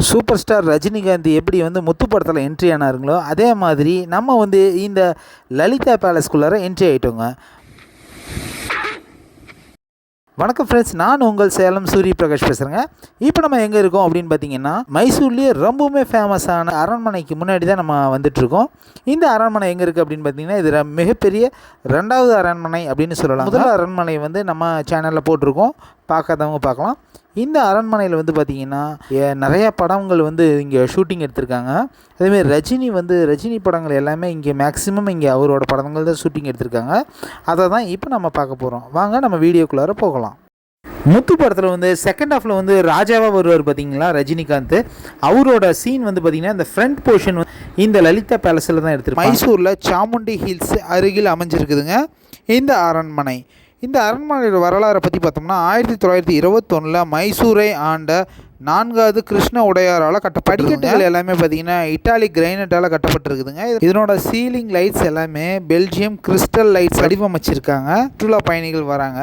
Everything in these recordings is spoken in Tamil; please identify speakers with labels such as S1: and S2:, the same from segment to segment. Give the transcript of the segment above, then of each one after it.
S1: சூப்பர் ஸ்டார் ரஜினிகாந்த் எப்படி வந்து முத்து படத்தில் என்ட்ரி ஆனாருங்களோ அதே மாதிரி நம்ம வந்து இந்த லலிதா பேலஸ்குள்ளார என்ட்ரி ஆகிட்டோங்க. வணக்கம் ஃப்ரெண்ட்ஸ், நான் உங்கள் சேலம் சூரிய பிரகாஷ் பேசுகிறேங்க. இப்போ நம்ம எங்கே இருக்கோம் அப்படின்னு பார்த்தீங்கன்னா, மைசூர்லேயே ரொம்பவுமே ஃபேமஸான அரண்மனைக்கு முன்னாடி தான் நம்ம வந்துட்டுருக்கோம். இந்த அரண்மனை எங்கே இருக்குது அப்படின்னு பார்த்தீங்கன்னா, இது மிகப்பெரிய 2வது அரண்மனை அப்படின்னு சொல்லலாம். முதல் அரண்மனை வந்து நம்ம சேனலில் போட்டிருக்கோம், பார்க்காதவங்க பார்க்கலாம். இந்த அரண்மனையில் வந்து பார்த்திங்கன்னா நிறையா படங்கள் வந்து இங்கே ஷூட்டிங் எடுத்திருக்காங்க. அதேமாதிரி ரஜினி படங்கள் எல்லாமே இங்கே மேக்ஸிமம் இங்கே அவரோட படங்கள் தான் ஷூட்டிங் எடுத்திருக்காங்க. அதை தான் இப்போ நம்ம பார்க்க போகிறோம். வாங்க நம்ம வீடியோக்குள்ளார போகலாம். முத்து படத்தில் வந்து செகண்ட் ஹாஃபில் வந்து ராஜாவாக வருவார் பார்த்தீங்களா ரஜினிகாந்த். அவரோட சீன் வந்து பார்த்திங்கன்னா இந்த ஃப்ரண்ட் போர்ஷன் இந்த லலிதா பேலஸில் தான் எடுத்துருக்கு. மைசூரில் சாமுண்டி ஹில்ஸ் அருகில் அமைஞ்சிருக்குதுங்க இந்த அரண்மனை. இந்த அரண்மனையோட வரலாறை பற்றி பார்த்தோம்னா 1921 மைசூரை ஆண்ட 4வது கிருஷ்ண உடையாரால் படிக்கட்டுகள் எல்லாமே பார்த்தீங்கன்னா இட்டாலிக் கிரைனட்டால் கட்டப்பட்டிருக்குதுங்க. இதனோட சீலிங் லைட்ஸ் எல்லாமே பெல்ஜியம் கிறிஸ்டல் லைட்ஸ் வடிவமைச்சிருக்காங்க. சுற்றுலா பயணிகள் வராங்க,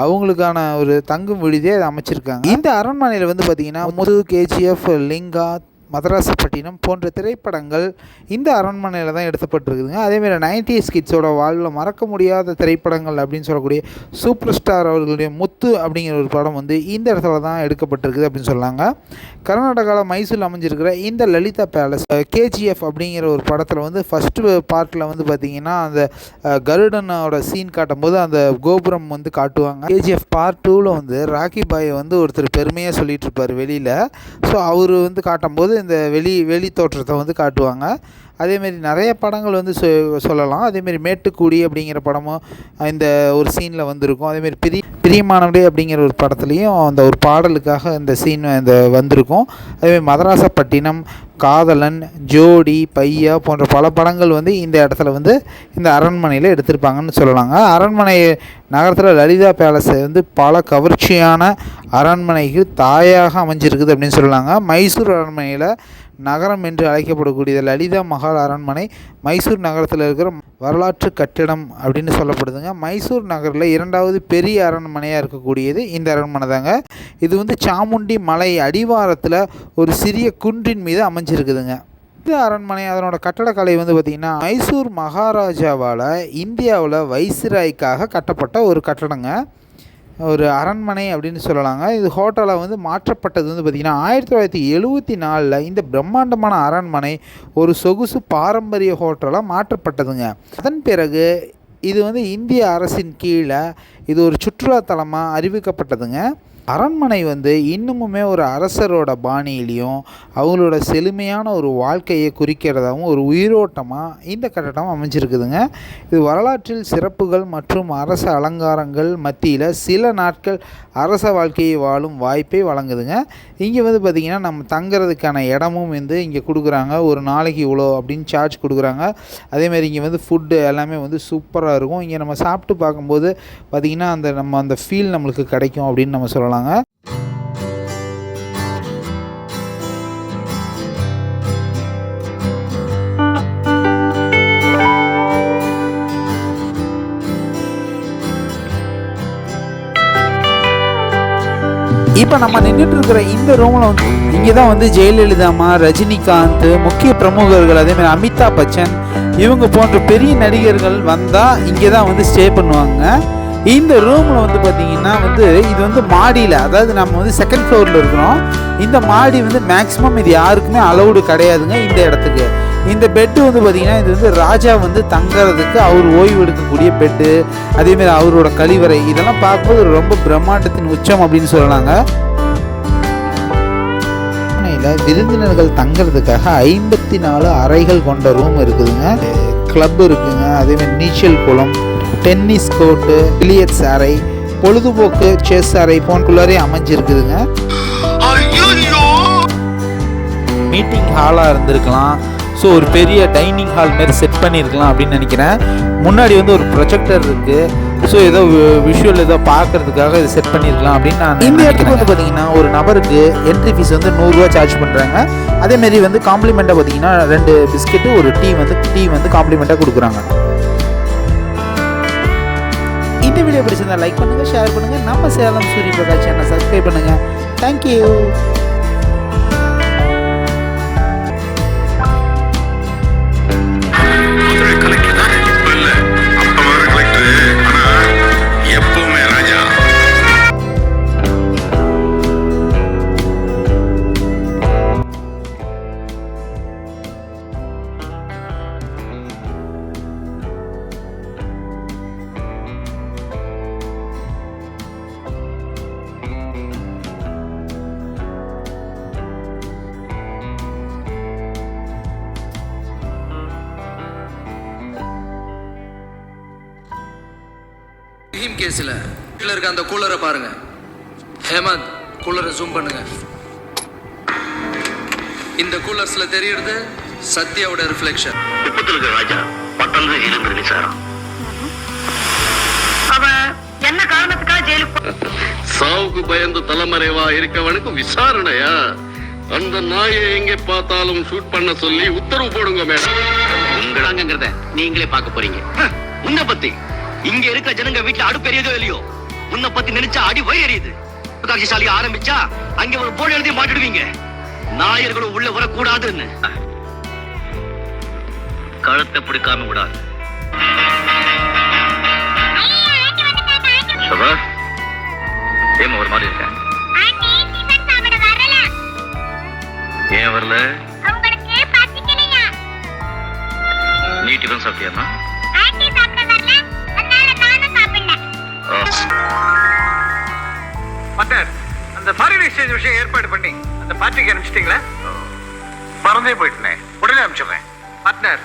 S1: அவங்களுக்கான ஒரு தங்கும் விடுதியை அமைச்சிருக்காங்க. இந்த அரண்மனையில் வந்து பார்த்திங்கன்னா முது, கேஜிஎஃப், லிங்கா, மதராசப்பட்டினம் போன்ற திரைப்படங்கள் இந்த அரண்மனையில் தான் எடுக்கப்பட்டிருக்குதுங்க. அதேமாதிரி 90s கிட்ஸோட வாழ்வில் மறக்க முடியாத திரைப்படங்கள் அப்படின்னு சொல்லக்கூடிய சூப்பர் ஸ்டார் அவர்களுடைய முத்து அப்படிங்கிற ஒரு படம் வந்து இந்த இடத்துல தான் எடுக்கப்பட்டிருக்குது அப்படின்னு சொல்லாங்க. கர்நாடகாவில் மைசூரில் அமைஞ்சிருக்கிற இந்த லலிதா பேலஸ் கேஜிஎஃப் அப்படிங்கிற ஒரு படத்தில் வந்து ஃபஸ்ட்டு பார்ட்டில் வந்து பார்த்திங்கன்னா அந்த கருடனோட சீன் காட்டும்போது அந்த கோபுரம் வந்து காட்டுவாங்க. கேஜிஎஃப் பார்ட் 2ல் வந்து ராக்கி பாயை வந்து ஒருத்தர் பெருமையாக சொல்லிட்டு இருப்பார் வெளியில். ஸோ அவர் வந்து காட்டும்போது இந்த வெளி தோற்றத்தை வந்து காட்டுவாங்க. அதேமாரி நிறைய படங்கள் வந்து சொல்லலாம். அதேமாரி மேட்டுக்குடி அப்படிங்கிற படமும் இந்த ஒரு சீனில் வந்திருக்கும். அதேமாரி பிரியமானவரே அப்படிங்கிற ஒரு படத்துலேயும் அந்த ஒரு பாடலுக்காக இந்த சீன் இந்த வந்திருக்கும். அதேமாதிரி மதராசப்பட்டினம், காதலன், ஜோடி, பையா போன்ற பல படங்கள் வந்து இந்த இடத்துல வந்து இந்த அரண்மனையில் எடுத்திருப்பாங்கன்னு சொல்லலாங்க. அரண்மனை நகரத்தில் லலிதா பேலஸ் வந்து பல கவர்ச்சியான அரண்மனைக்கு தாயாக அமைஞ்சிருக்குது அப்படின்னு சொல்லலாங்க. மைசூர் அரண்மனையில் நகரம் என்று அழைக்கப்படக்கூடிய லலிதா மஹால் அரண்மனை மைசூர் நகரத்தில் இருக்கிற வரலாற்று கட்டிடம் அப்படின்னு சொல்லப்படுதுங்க. மைசூர் நகரில் 2வது பெரிய அரண்மனையாக இருக்கக்கூடியது இந்த அரண்மனை தாங்க. இது வந்து சாமுண்டி மலை அடிவாரத்தில் ஒரு சிறிய குன்றின் மீது அமைஞ்சிருக்குதுங்க. இந்த அரண்மனை அதனோட கட்டடக்கலை வந்து பார்த்திங்கன்னா மைசூர் மகாராஜாவால் இந்தியாவில் வைஸ்ராய்க்காக கட்டப்பட்ட ஒரு கட்டடங்க, ஒரு அரண்மனை அப்படின்னு சொல்லலாங்க. இது ஹோட்டலாக வந்து மாற்றப்பட்டது வந்து பார்த்திங்கன்னா 1974 இந்த பிரம்மாண்டமான அரண்மனை ஒரு சொகுசு பாரம்பரிய ஹோட்டலாக மாற்றப்பட்டதுங்க. அதன் பிறகு இது வந்து இந்திய அரசின் கீழே இது ஒரு சுற்றுலாத்தலமாக அறிவிக்கப்பட்டதுங்க. அரண்மனை வந்து இன்னமுமே ஒரு அரசரோட பாணியிலையும் அவங்களோட செழுமையான ஒரு வாழ்க்கையை குறிக்கிறதாகவும் ஒரு உயிரோட்டமாக இந்த கட்டடம் அமைஞ்சிருக்குதுங்க. இது வரலாற்றில் சிறப்புகள் மற்றும் அரச அலங்காரங்கள் மத்தியில் சில நாட்கள் அரச வாழ்க்கையை வாழும் வாய்ப்பை வழங்குதுங்க. இங்கே வந்து பார்த்திங்கன்னா நம்ம தங்குறதுக்கான இடமும் வந்து இங்கே கொடுக்குறாங்க. ஒரு நாளைக்கு இவ்வளோ அப்படின்னு சார்ஜ் கொடுக்குறாங்க. அதேமாதிரி இங்கே வந்து ஃபுட்டு எல்லாமே வந்து சூப்பராக இருக்கும். இங்கே நம்ம சாப்பிட்டு பார்க்கும்போது பார்த்திங்கன்னா அந்த ஃபீல் நம்மளுக்கு கிடைக்கும் அப்படின்னு நம்ம சொல்லலாம். இப்போ நம்ம நின்றுட்டு இருக்கிற இந்த ரூமில் வந்து இங்கே தான் வந்து ஜெயலலிதாமா, ரஜினிகாந்த், முக்கிய பிரமுகர்கள், அதேமாதிரி அமிதாப் பச்சன் இவங்க போன்ற பெரிய நடிகர்கள் வந்தால் இங்கே தான் வந்து ஸ்டே பண்ணுவாங்க. இந்த ரூமில் வந்து பார்த்திங்கன்னா வந்து இது வந்து மாடியில், அதாவது நம்ம வந்து 2nd ஃப்ளோரில் இருக்கிறோம். இந்த மாடி வந்து மேக்ஸிமம் இது யாருக்குமே அலௌடு கிடையாதுங்க. இந்த இடத்துக்கு இந்த பெட்டு வந்து பார்த்திங்கன்னா இது வந்து ராஜா வந்து தங்கிறதுக்கு அவர் ஓய்வு எடுக்கக்கூடிய பெட்டு, அதேமாதிரி அவரோட கழிவறை இதெல்லாம் பார்க்கும்போது ரொம்ப பிரம்மாண்டத்தின் உச்சம் அப்படின்னு சொல்லலாங்க. விருந்தினர்கள் தங்கிறதுக்காக 54 அறைகள் கொண்ட ரூம் இருக்குதுங்க. கிளப் இருக்குங்க, அதேமாதிரி நீச்சல் குளம், டென்னிஸ் கோர்ட்டு, பில்லியர்ட்ஸ் அறை, பொழுதுபோக்கு செஸ் அறை போன்றே அமைஞ்சிருக்குதுங்க. மீட்டிங் ஹாலாக இருந்திருக்கலாம். ஸோ ஒரு பெரிய டைனிங் ஹால் மாரி செட் பண்ணியிருக்கலாம் அப்படின்னு நினைக்கிறேன். முன்னாடி வந்து ஒரு ப்ரொஜெக்டர் இருக்குது. ஸோ ஏதோ விஷுவல் ஏதோ பார்க்குறதுக்காக இதை செட் பண்ணியிருக்கலாம் அப்படின்னு நான் இந்த இடத்துக்கு வந்து பார்த்திங்கன்னா ஒரு நபருக்கு என்ட்ரி ஃபீஸ் வந்து 100 ரூபா சார்ஜ் பண்ணுறாங்க. அதேமாரி வந்து காம்ப்ளிமெண்ட்டாக பார்த்திங்கன்னா 2 பிஸ்கெட்டு ஒரு டீ வந்து காம்ப்ளிமெண்ட்டாக கொடுக்குறாங்க. இந்த வீடியோ பிடிச்சிருந்தா லைக் பண்ணுங்கள், ஷேர் பண்ணுங்கள். நம்ம சேலம் சூரிய பிரகாஷ் சேனலை சப்ஸ்கிரைப் பண்ணுங்கள். தேங்க்யூ.
S2: கேஸ்ல இருக்க அந்த கூலரை பாருங்க. ஹேமந்த், கூலரை ஜூம் பண்ணுங்க. இந்த கூலர்ஸ்ல தெரியுறது சத்யாவோட ரிஃப்ளெக்ஷன்.
S3: குப்பத்துல ராஜா பட்டந்து ஜெயிலுங்கிற விசாரம்.
S4: அவன் என்ன காரணத்துக்காக ஜெயிலுக்கு
S3: சாவுக்கு பயந்து தலைமறைவா இருக்கவனுக்கு விசாரணையா? அந்த நாயை எங்கே பார்த்தாலும் ஷூட் பண்ண சொல்லி உத்தரவு போடுங்க மேடம். உங்களாங்கிறத நீங்களே பார்க்க போறீங்க. உன்னை பத்தி இங்க இருக்க ஜனங்க வீட்டுல அடுப்பு எரியதோ இல்லையோ, உன்னை பத்தி நினைச்சா அடி வயிறு எரியுது. சாலி ஆரம்பிச்சா அங்க ஒரு போர்டு எழுதி மாட்டிடுவீங்க, நாயர்களும் உள்ள வரக்கூடாதுன்னு. கழுத்தை பிடிக்காம விடாது. ஏமா ஒரு மாதிரி இருக்க? ஏன் வரல? நீ டிஃபன் சாப்பிட்டியா?
S5: அந்த ஃபாரின் எக்ஸ்சேஞ்ச் விஷயம் ஏற்பாடு பண்ணி அந்த பார்ட்டிக்கு அனுப்பிச்சிட்டீங்களா? மறந்தே போயிட்டேன். உடனே அனுப்பிச்சிடுறேன். பார்ட்னர்,